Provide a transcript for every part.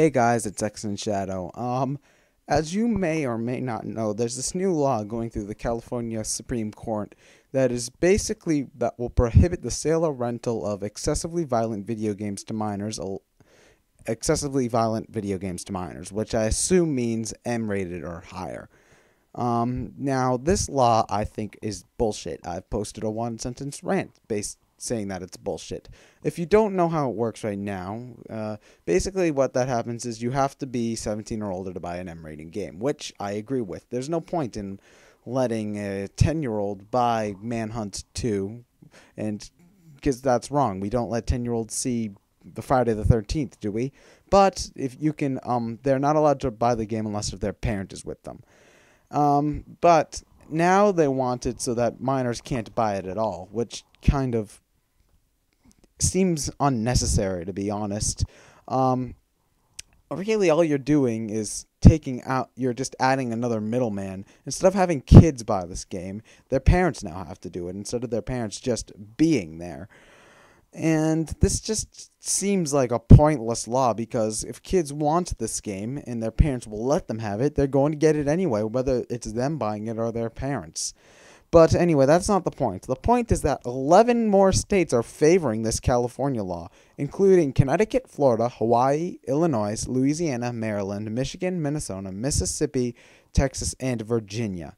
Hey guys, it's X and Shadow. As you may or may not know, there's this new law going through the California Supreme Court that will prohibit the sale or rental of excessively violent video games to minors, which I assume means M-rated or higher. Now this law I think is bullshit. I've posted a one-sentence rant saying that it's bullshit. If you don't know how it works right now, basically what that happens is you have to be 17 or older to buy an M-rated game, which I agree with. There's no point in letting a 10-year-old buy Manhunt 2, and because that's wrong. We don't let 10-year-olds see the Friday the 13th, do we? But if you can, they're not allowed to buy the game unless if their parent is with them. But now they want it so that minors can't buy it at all, which kind of seems unnecessary, to be honest. Really, all you're doing is you're just adding another middleman. Instead of having kids buy this game, their parents now have to do it, instead of their parents just being there. And this just seems like a pointless law, because if kids want this game and their parents will let them have it, they're going to get it anyway, whether it's them buying it or their parents. But anyway, that's not the point. The point is that 11 more states are favoring this California law, including Connecticut, Florida, Hawaii, Illinois, Louisiana, Maryland, Michigan, Minnesota, Mississippi, Texas, and Virginia.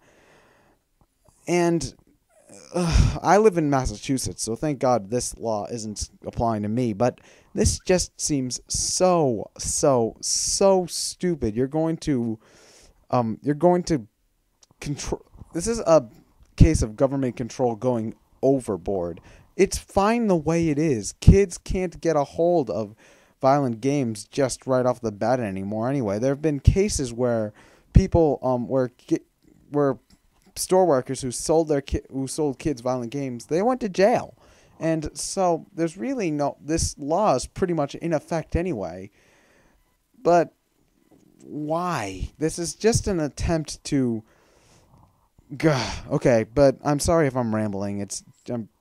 And I live in Massachusetts, so thank God this law isn't applying to me, but this just seems so stupid. You're going to control. This is a case of government control going overboard. It's fine the way it is. Kids can't get a hold of violent games just right off the bat anymore. Anyway, there have been cases where people, where store workers who sold kids violent games, they went to jail. And so there's really this law is pretty much in effect anyway. But why? This is just an attempt to okay, but I'm sorry if I'm rambling.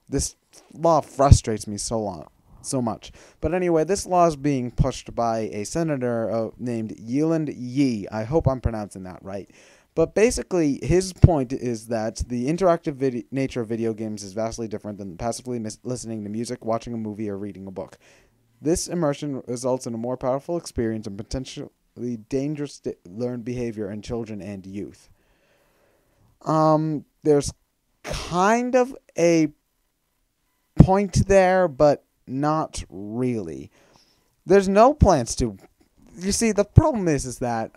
This law frustrates me so much. But anyway, this law is being pushed by a senator named Yeland Yee. I hope I'm pronouncing that right. But basically, his point is that the interactive nature of video games is vastly different than passively listening to music, watching a movie, or reading a book. This immersion results in a more powerful experience and potentially dangerous learned behavior in children and youth. There's kind of a point there, but not really. There's no plans to. You see, the problem is that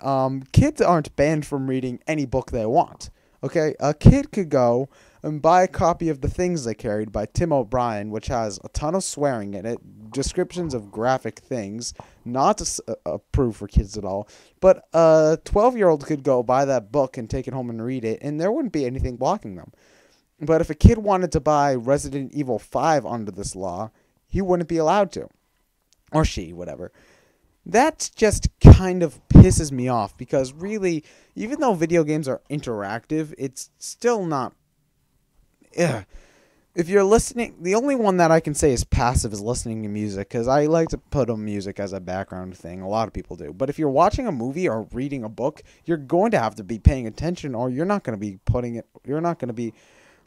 kids aren't banned from reading any book they want. Okay, a kid could go and buy a copy of The Things They Carried by Tim O'Brien, which has a ton of swearing in it, descriptions of graphic things, not approved for kids at all. But a 12-year-old could go buy that book and take it home and read it, and there wouldn't be anything blocking them. But if a kid wanted to buy Resident Evil 5 under this law, he wouldn't be allowed to. Or she, whatever. That just kind of pisses me off, because really, even though video games are interactive, it's still not. If you're listening, the only one that I can say is passive is listening to music, because I like to put on music as a background thing. A lot of people do. But if you're watching a movie or reading a book, you're going to have to be paying attention, or you're not going to be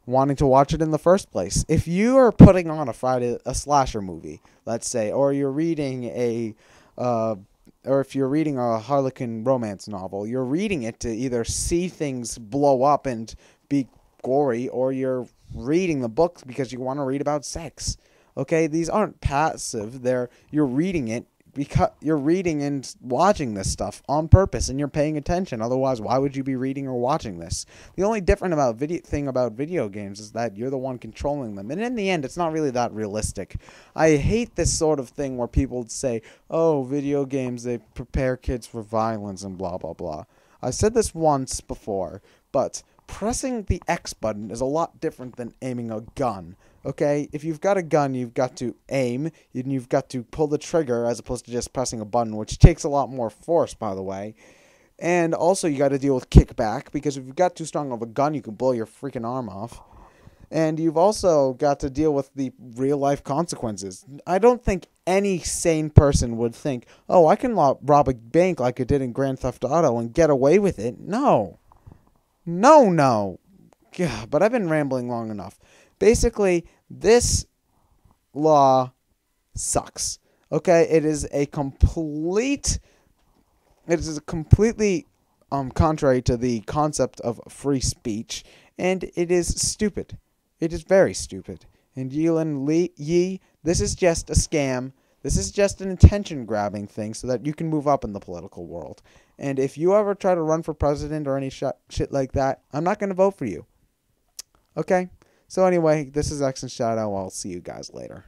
wanting to watch it in the first place. If you are putting on a slasher movie, let's say, or you're reading or if you're reading a Harlequin romance novel, you're reading it to either see things blow up and be gory, or you're reading the book because you want to read about sex. Okay, these aren't passive. You're reading it because you're reading and watching this stuff on purpose, and you're paying attention. Otherwise, why would you be reading or watching this? The only different thing about video games is that you're the one controlling them, and in the end, it's not really that realistic. I hate this sort of thing where people say, "Oh, video games, they prepare kids for violence and blah blah blah." I said this once before, but pressing the X button is a lot different than aiming a gun. Okay, if you've got a gun, you've got to aim, and you've got to pull the trigger as opposed to just pressing a button, which takes a lot more force, by the way. And also, you got to deal with kickback, because if you've got too strong of a gun, you can blow your freaking arm off. And you've also got to deal with the real-life consequences. I don't think any sane person would think, oh, I can rob a bank like I did in Grand Theft Auto and get away with it. No. No. Yeah, but I've been rambling long enough. Basically, this law sucks. Okay? It is completely contrary to the concept of free speech, and it is stupid. It is very stupid. And Yi, this is just a scam. This is just an attention-grabbing thing so that you can move up in the political world. And if you ever try to run for president or any shit like that, I'm not going to vote for you. Okay? So anyway, this is X and Shadow. I'll see you guys later.